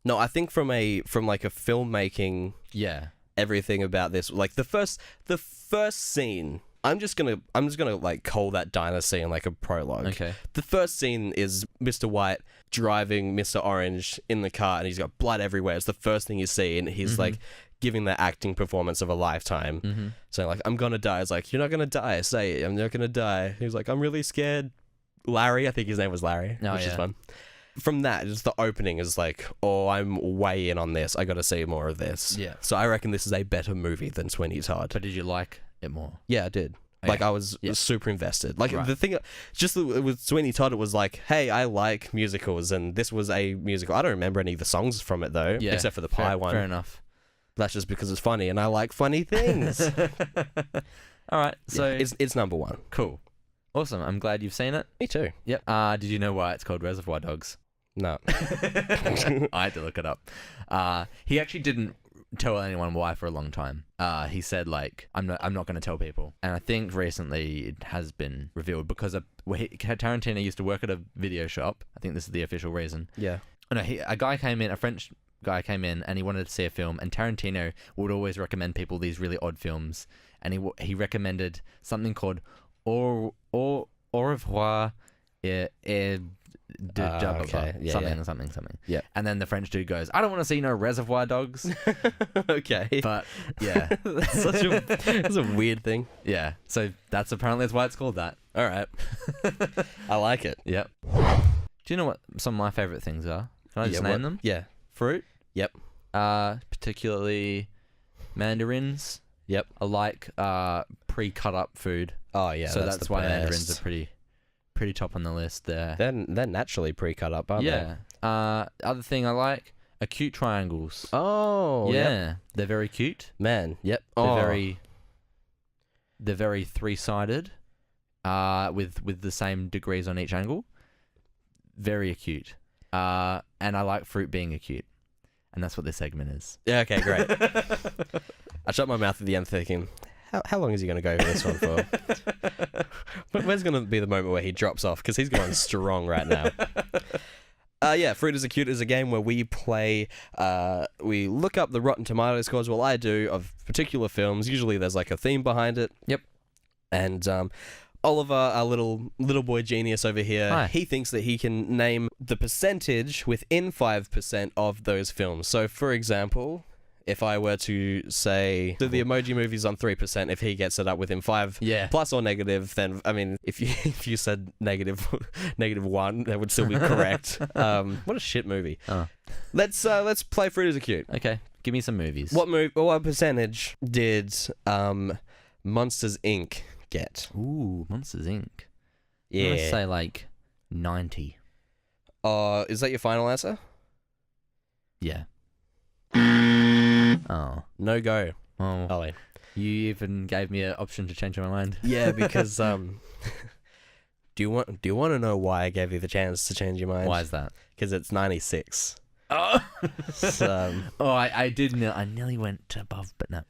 No, I think from a filmmaking... Yeah. Everything about this, like the first scene, I'm just gonna like call that diner scene like a prologue. Okay. The first scene is Mr. White driving Mr. Orange in the car, and he's got blood everywhere. It's the first thing you see, and he's like giving the acting performance of a lifetime. So like, I'm gonna die. It's like, you're not gonna die. Say it. I'm not gonna die. He's like, I'm really scared. Larry, I think his name was Larry, which is fun. From that, just the opening is like, oh, I'm way in on this. I got to see more of this. Yeah. So I reckon this is a better movie than Sweeney Todd. But did you like it more? Yeah, I did. Like, I was super invested. Like, the thing, just with Sweeney Todd, it was like, hey, I like musicals, and this was a musical. I don't remember any of the songs from it, though, except for the pie one. Fair enough. That's just because it's funny, and I like funny things. All right, so... Yeah, it's number one. Cool. Awesome. I'm glad you've seen it. Me too. Yep. Did you know why it's called Reservoir Dogs? No. I had to look it up. He actually didn't tell anyone why for a long time. He said like, I'm not going to tell people. And I think recently it has been revealed because Tarantino used to work at a video shop. I think this is the official reason. Yeah. Oh, no, a French guy came in and he wanted to see a film, and Tarantino would always recommend people these really odd films, and he recommended something called Au revoir something. Yeah. And then the French dude goes, I don't want to see no Reservoir Dogs. Okay. But yeah. That's a weird thing. Yeah. So that's why it's called that. All right. I like it. Yep. Do you know what some of my favorite things are? Can I just name them? Yeah. Fruit. Yep. Particularly mandarins. Yep. I like pre-cut up food. Oh yeah. So that's why best. mandarins are pretty top on the list there. They're naturally pre-cut up, aren't they? Yeah. Other thing I like, acute triangles. Oh. Yeah. Yep. They're very cute. Man. Yep. They're very three-sided, with the same degrees on each angle. Very acute. And I like fruit being acute. And that's what this segment is. Yeah. Okay. Great. I shut my mouth at the end, thinking, how long is he going to go for this one for? But where's going to be the moment where he drops off? Because he's going strong right now. Yeah, Fruit is Acute is a game where we play, we look up the Rotten Tomatoes scores, well, I do, of particular films. Usually there's like a theme behind it. Yep. And Oliver, our little boy genius over here, Hi. he thinks that he can name the percentage within 5% of those films. So, for example, if I were to say the Emoji Movie's on 3%, if he gets it up within 5, Yeah. plus or negative, then I mean, if you said negative 1, that would still be correct. What a shit movie. Oh. Let's play Fruit is Acute. Okay. Give me some movies. What percentage did Monsters Inc. get? Ooh, Monsters Inc. I'm Yeah. gonna say like 90. Is that your final answer? Yeah. Oh. No go. Oh. Ollie. You even gave me an option to change my mind. Yeah, because do you want to know why I gave you the chance to change your mind? Why is that? Because it's 96. Oh. I I nearly went above, but no.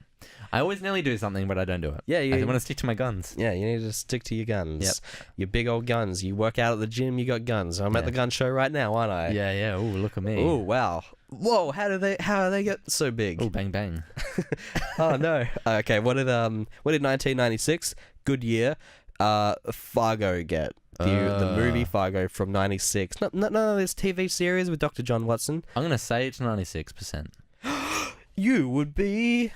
I always nearly do something, but I don't do it. Yeah, I want to stick to my guns. Yeah, you need to stick to your guns. Yep. Your big old guns. You work out at the gym, you got guns. I'm at the gun show right now, aren't I? Yeah. Oh, look at me. Oh, wow. Whoa, how do they get so big? Oh, bang bang. Oh no. Okay, what did 1996, good year, Fargo get? The movie Fargo from 96. No, this TV series with Dr. John Watson. I'm gonna say it's 96%. You would be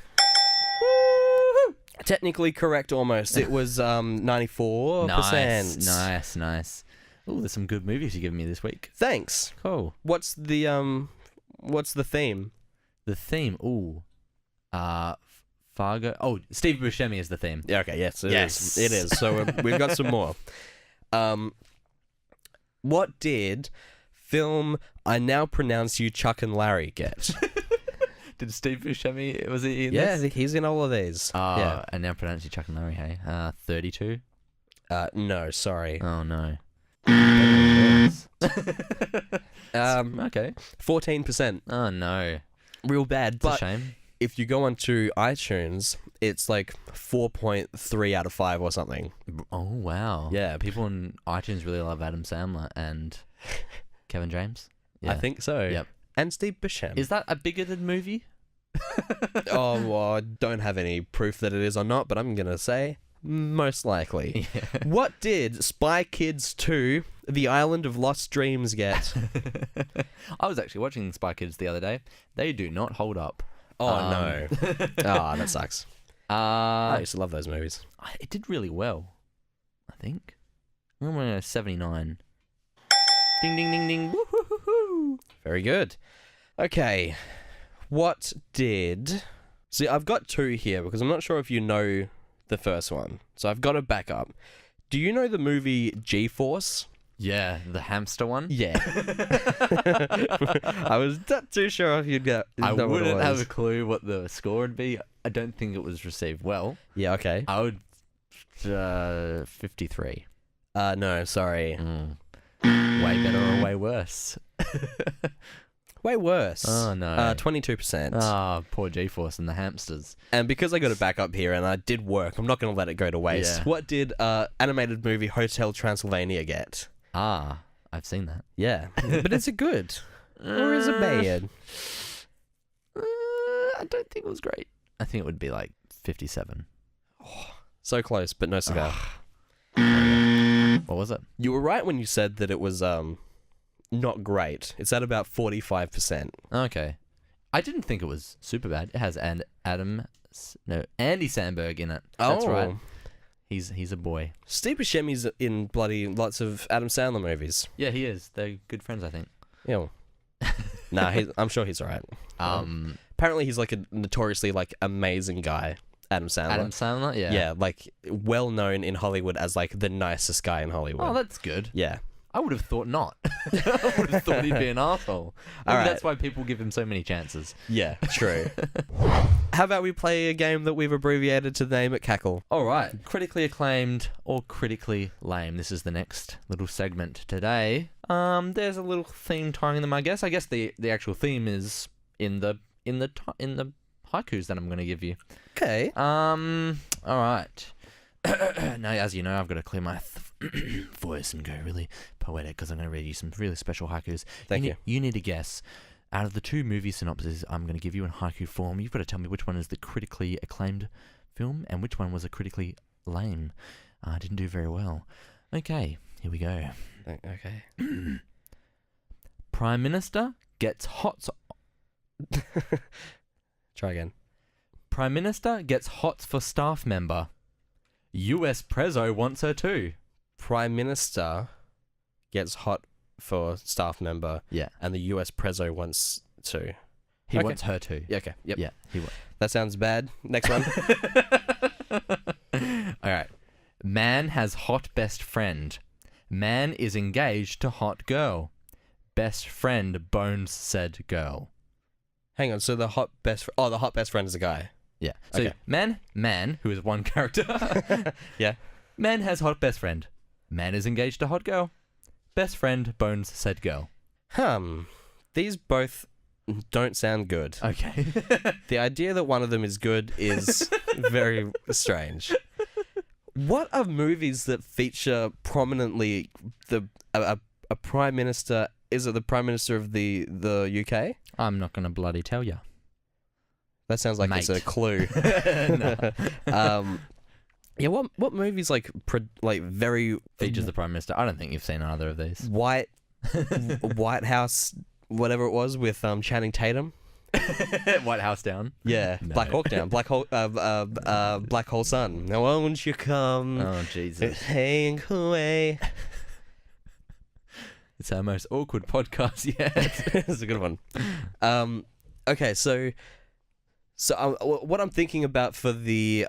technically correct almost. It was 94%. Nice. Oh, there's some good movies you're giving me this week. Thanks. Cool. What's the theme? The theme. Ooh. Fargo. Oh, Steve Buscemi is the theme. Yeah, okay, yes. Yes. It is. So we've got some more. What did film I Now Pronounce You Chuck and Larry get? Did Steve Buscemi, was he in Yeah, this? he's in all of these. Yeah. I now pronounce you Chuck and Larry, hey? 32? No, sorry. Oh, no. Okay. 14%. Oh, no. Real bad. It's a But shame. if you go onto iTunes, it's like 4.3 out of 5 or something. Oh, wow. Yeah. People on iTunes really love Adam Sandler and Kevin James. I think so. Yep. And Steve Buscemi. Is that a bigoted movie? Oh, well, I don't have any proof that it is or not, but I'm going to say most likely. Yeah. What did Spy Kids 2, The Island of Lost Dreams get? I was actually watching Spy Kids the other day. They do not hold up. Oh, no. Oh, that sucks. I Uh, used to love those movies. it did really well, I think. I'm going to go 79. Ding, ding, ding, ding. Woo-hoo-hoo-hoo. Very good. Okay. What did... See, I've got 2 here because I'm not sure if you know the first one. So I've got a backup. Do you know the movie G-Force? Yeah, the hamster one. Yeah. I was not too sure if you'd get... I know what it wouldn't was. have a clue what the score would be. I don't think it was received well. Yeah, okay. I would 53. No, sorry. Way better or way worse? Way worse. Oh, no. 22%. Ah, poor G-Force and the hamsters. And because I got it back up here and I did work, I'm not going to let it go to waste. Yeah. What did animated movie Hotel Transylvania get? Ah, I've seen that. Yeah. But is it good? Or is it bad? I don't think it was great. I think it would be like 57. So close, but no cigar. What was it? You were right when you said that it was not great. It's at about 45%. Okay. I didn't think it was super bad. It has Andy Samberg in it. That's right. He's a boy. Steve Buscemi's in bloody lots of Adam Sandler movies. Yeah, he is. They're good friends, I think. Yeah. Nah, I'm sure he's alright. Apparently he's like a notoriously like amazing guy, Adam Sandler. Adam Sandler, yeah. Yeah, like well known in Hollywood as like the nicest guy in Hollywood. Oh, that's good. Yeah. I would have thought not. I would have thought he'd be an asshole. Maybe Alright. that's why people give him so many chances. Yeah, true. How about we play a game that we've abbreviated to name it Cackle? All right. Critically acclaimed or critically lame. This is the next little segment today. There's a little theme tying them, I guess. I guess the actual theme is in the haikus that I'm going to give you. Okay. All right. Now, as you know, I've got to clear my voice and go really poetic because I'm going to read you some really special haikus. Thank you. You need to guess. Out of the two movie synopses I'm going to give you in haiku form, you've got to tell me which one is the critically acclaimed film and which one was a critically lame. Didn't do very well. Okay, here we go. Okay. Prime Minister gets hots. Try again. Prime Minister gets hots for staff member. US Prezzo wants her too. Prime Minister gets hot for staff member. Yeah. And the US Prezzo wants to. He Okay. wants her too. Yeah, okay. Yep. Yeah, he wants. That sounds bad. Next one. All right. Man has hot best friend. Man is engaged to hot girl. Best friend bones said girl. Hang on. So the hot best friend is a guy. Yeah. So Okay. man, who is one character. Yeah. Man has hot best friend. Man is engaged to hot girl. Best friend bones said girl. These both don't sound good. Okay. The idea that one of them is good is very strange. What are movies that feature prominently a prime minister? Is it the prime minister of the UK? I'm not gonna bloody tell you. That sounds like it's a Mate. clue. No. Yeah. What movies like very Features the prime minister. I don't think you've seen either of these. White House, whatever it was with Channing Tatum? White House Down. Yeah. No. Black Hawk Down. Black Hole Sun. Now won't you come? Oh Jesus! Hang away. It's our most awkward podcast yet. It's a good one. Okay, so what I'm thinking about for the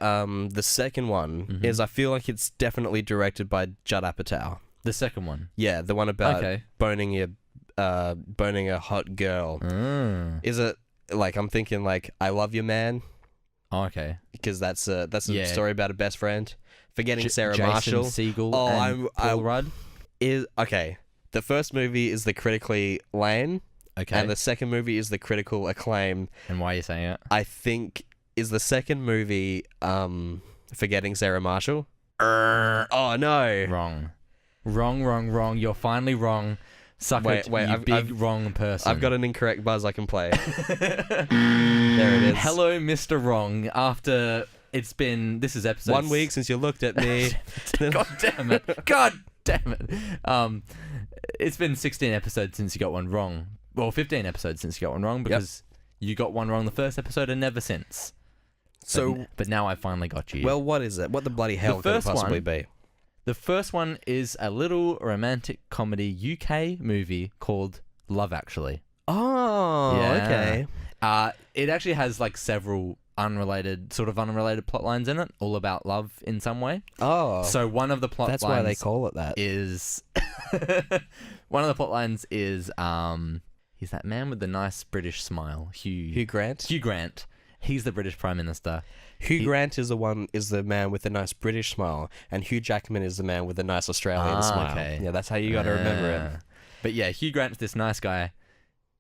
second one Mhm. is I feel like it's definitely directed by Judd Apatow. The second one. Yeah, the one about Okay. boning a hot girl. Mm. Is it like I'm thinking like I Love You Man Oh, okay. because that's a Yeah. story about a best friend forgetting Sarah Jason Marshall. Segel Oh, and Paul Rudd. Is okay. The first movie is the critically lame, Okay. and the second movie is the critical acclaim. And why are you saying it? I think is the second movie forgetting Sarah Marshall. Oh no. Wrong. You're finally wrong. Suck Wait, it, wait, you I've- big I've- wrong person. I've got an incorrect buzz I can play. There it is. Hello, Mr. Wrong. After it's been, this is episode 1 week since you looked at me. God damn it. God damn it. It's been 16 episodes since you got one wrong. Well, 15 episodes since you got one wrong because you got one wrong the first episode and never since. So, But now I finally got you. well, what is it? What the bloody hell could it first possibly one- be? The first one is a little romantic comedy UK movie called Love Actually. Oh, Yeah. okay. It actually has like several unrelated plot lines in it, all about love in some way. Oh, So one of the plot that's lines why they call it that. is one of the plot lines is he's that man with the nice British smile, Hugh Grant. Hugh Grant. He's the British Prime Minister. Hugh Grant is the man with the nice British smile, and Hugh Jackman is the man with the nice Australian smile. Okay. Yeah, that's how you got to remember it. But yeah, Hugh Grant's this nice guy.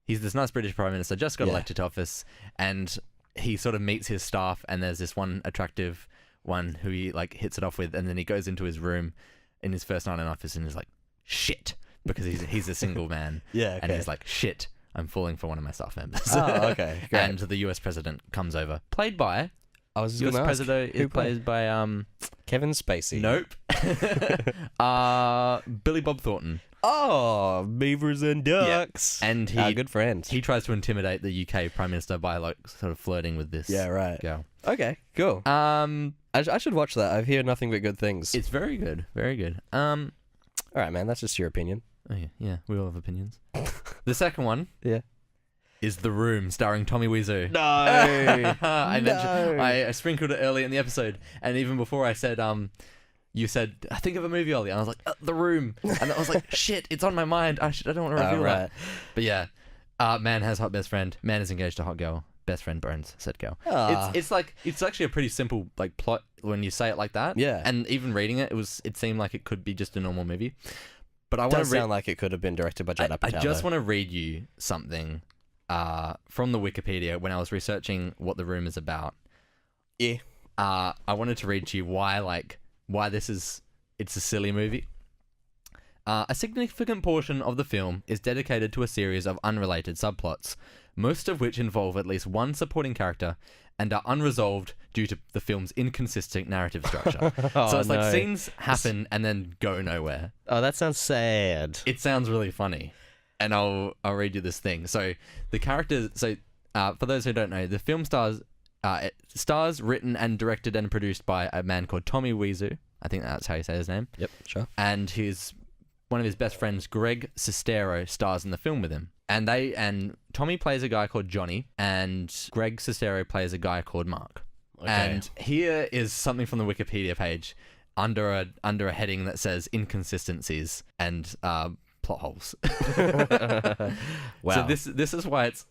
he's this nice British Prime Minister, just got Yeah. elected to office, and he sort of meets his staff, and there's this one attractive one who he like hits it off with, and then he goes into his room in his first night in office and is like, shit, because he's a single man. Yeah, And he's like, shit, I'm falling for one of my staff members. Oh, okay. Great. And the US president comes over, played by I was just US gonna ask, president who is played by Kevin Spacey. nope, Billy Bob Thornton. Oh, beavers and ducks. And Our he good friends. he tries to intimidate the UK Prime Minister by like sort of flirting with this Yeah, right. girl. Okay, cool. I should watch that. I've heard nothing but good things. It's very good, very good. All right, man. That's just your opinion. Oh yeah, we all have opinions. The second one Yeah. is The Room, starring Tommy Wiseau. No. I mentioned No. I sprinkled it early in the episode, and even before I said you said I think of a movie, Ollie, and I was like The Room, and I was like shit, it's on my mind. I don't want to reveal that. But yeah, man has hot best friend. Man is engaged to hot girl. Best friend burns said girl. Ah. It's like it's actually a pretty simple like plot when you say it like that. Yeah. And even reading it, it seemed like it could be just a normal movie. But I want Does to sound like it could have been directed by Judd I Apatow. just want to read you something from the Wikipedia when I was researching what The Room is about. Yeah. I wanted to read to you why it's a silly movie. A significant portion of the film is dedicated to a series of unrelated subplots, most of which involve at least one supporting character and are unresolved due to the film's inconsistent narrative structure. So it's like scenes happen and then go nowhere. Oh, that sounds sad. It sounds really funny, and I'll read you this thing. So the characters. So for those who don't know, the film it stars written and directed and produced by a man called Tommy Wiseau. I think that's how you say his name. Yep, sure. And one of his best friends, Greg Sestero, stars in the film with him. And Tommy plays a guy called Johnny, and Greg Sestero plays a guy called Mark. Okay. And here is something from the Wikipedia page under a heading that says inconsistencies and plot holes. Wow. So this is why it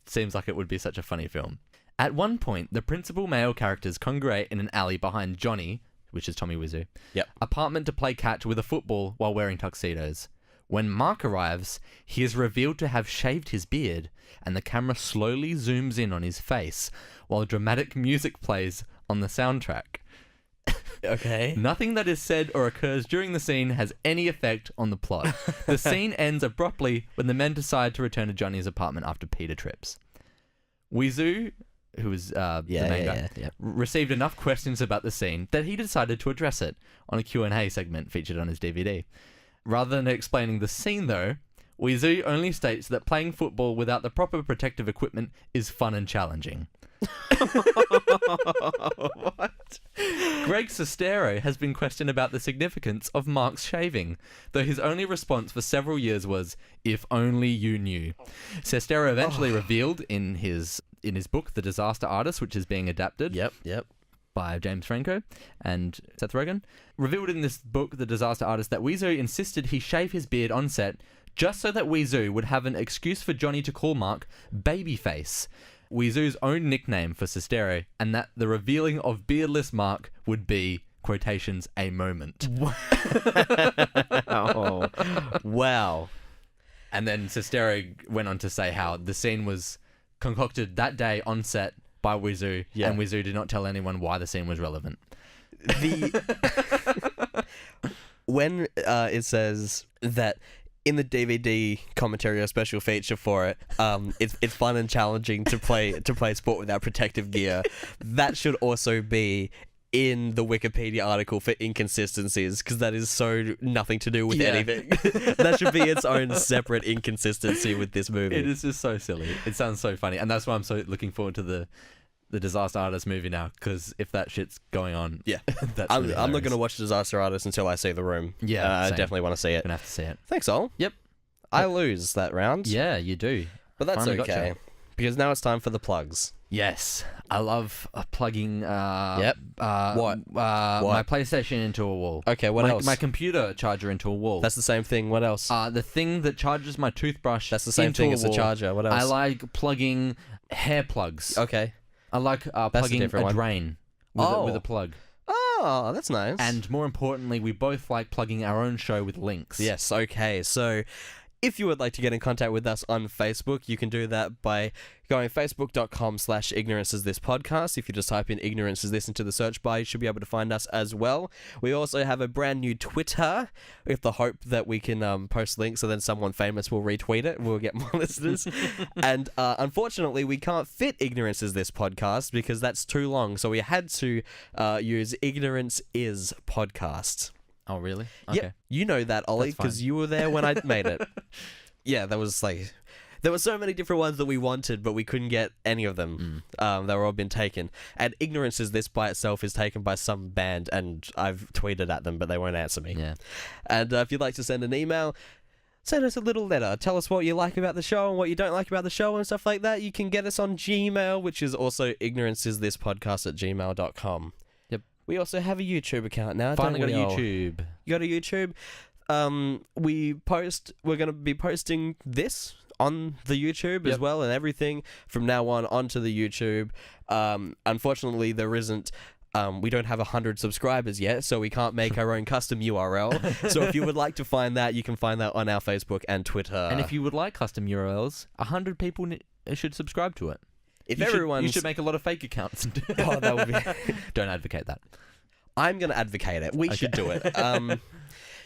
seems like it would be such a funny film. At one point, the principal male characters congregate in an alley behind Johnny, which is Tommy Wiseau, apartment to play catch with a football while wearing tuxedos. When Mark arrives, he is revealed to have shaved his beard, and the camera slowly zooms in on his face while dramatic music plays on the soundtrack. Okay. Nothing that is said or occurs during the scene has any effect on the plot. The scene ends abruptly when the men decide to return to Johnny's apartment after Peter trips. Wiseau, who is the main guy, received enough questions about the scene that he decided to address it on a Q&A segment featured on his DVD. Rather than explaining the scene, though, Wiseau only states that playing football without the proper protective equipment is fun and challenging. What? Greg Sestero has been questioned about the significance of Mark's shaving, though his only response for several years was, "If only you knew." Sestero eventually revealed in his book, The Disaster Artist, which is being adapted Yep. by James Franco and Seth Rogen, revealed in this book, The Disaster Artist, that Wiseau insisted he shave his beard on set just so that Wiseau would have an excuse for Johnny to call Mark Babyface, Wiseau's own nickname for Sestero, and that the revealing of beardless Mark would be, quotations, a moment. Oh, wow. And then Sestero went on to say how the scene was concocted that day on set by Wiseau, and Wiseau did not tell anyone why the scene was relevant. When it says that in the DVD commentary or special feature for it, it's fun and challenging to play sport without protective gear. That should also be in the Wikipedia article for inconsistencies, because that is so nothing to do with anything. That should be its own separate inconsistency with this movie. It is just so silly. It sounds so funny, and that's why I'm so looking forward to the Disaster Artist movie now, because if that shit's going on, that's I'm really not going to hilarious. watch Disaster Artist until I see The Room. Yeah, I same. definitely want to see it. Gonna have to see it. Thanks, all. Yep. I lose that round. Yeah, you do. But that's Finally okay, gotcha. because now it's time for the plugs. Yes, I love plugging. What? My PlayStation into a wall. Okay, what else? My computer charger into a wall. That's the same thing. What else? The thing that charges my toothbrush. That's the same into thing a as the wall. charger. What else? I like plugging hair plugs. Okay. I like plugging different a one. drain with a plug. Oh, that's nice. And more importantly, we both like plugging our own show with links. yes, okay. So If you would like to get in contact with us on Facebook, you can do that by going facebook.com/ignoranceisthispodcast. If you just type in ignorance is this into the search bar, you should be able to find us as well. We also have a brand new Twitter with the hope that we can post links so then someone famous will retweet it and we'll get more listeners. And unfortunately, we can't fit ignorance is this podcast because that's too long. So we had to use ignorance is podcast. Oh, really? Yeah, you know that, Ollie, because you were there when I made it. Yeah, there were so many different ones that we wanted, but we couldn't get any of them. They were all been taken. And Ignorance is this by itself is taken by some band, and I've tweeted at them, but they won't answer me. Yeah. And if you'd like to send an email, send us a little letter. Tell us what you like about the show and what you don't like about the show and stuff like that. You can get us on Gmail, which is also ignoranceisthispodcast@gmail.com. We also have a YouTube account now. Finally got a YouTube. You got a YouTube? We're going to be posting this on the YouTube as well and everything from now on onto the YouTube. Unfortunately, there isn't... we don't have 100 subscribers yet, so we can't make our own custom URL. So if you would like to find that, you can find that on our Facebook and Twitter. And if you would like custom URLs, 100 people should subscribe to it. If you should make a lot of fake accounts. Oh, that would be... Don't advocate that. I'm going to advocate it. We should do it.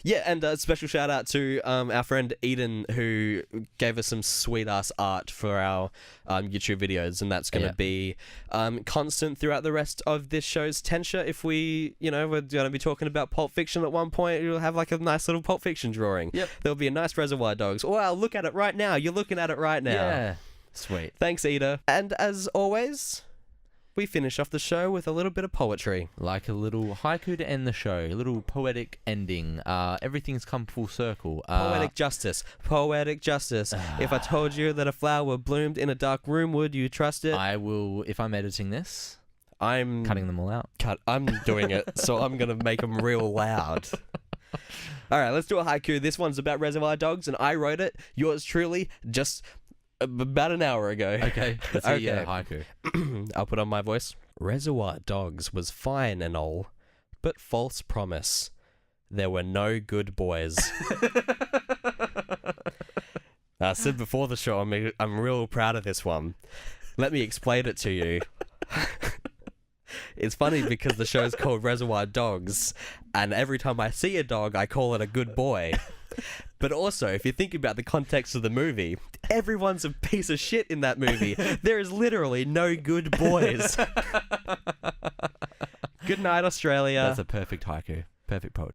Yeah, and a special shout out to our friend Eden, who gave us some sweet ass art for our YouTube videos, and that's going to be constant throughout the rest of this show's tenure. If we're going to be talking about Pulp Fiction at one point, you'll have like a nice little Pulp Fiction drawing. Yep. There'll be a nice Reservoir Dogs. Wow, look at it right now. You're looking at it right now. Yeah. Sweet. Thanks, Ida. And as always, we finish off the show with a little bit of poetry. Like a little haiku to end the show, a little poetic ending. Everything's come full circle. Poetic justice. Poetic justice. If I told you that a flower bloomed in a dark room, would you trust it? I will, if I'm editing this, I'm cutting them all out. I'm doing it, so I'm going to make them real loud. All right, let's do a haiku. This one's about Reservoir Dogs, and I wrote it. Yours truly, just about an hour ago. Okay, let's hear haiku. I'll put on my voice. Reservoir Dogs was fine and all, but false promise. There were no good boys. I said before the show, I'm real proud of this one. Let me explain it to you. It's funny because the show's called Reservoir Dogs, and every time I see a dog, I call it a good boy. But also, if you think about the context of the movie, everyone's a piece of shit in that movie. There is literally no good boys. Good night, Australia. That's a perfect haiku. Perfect poetry.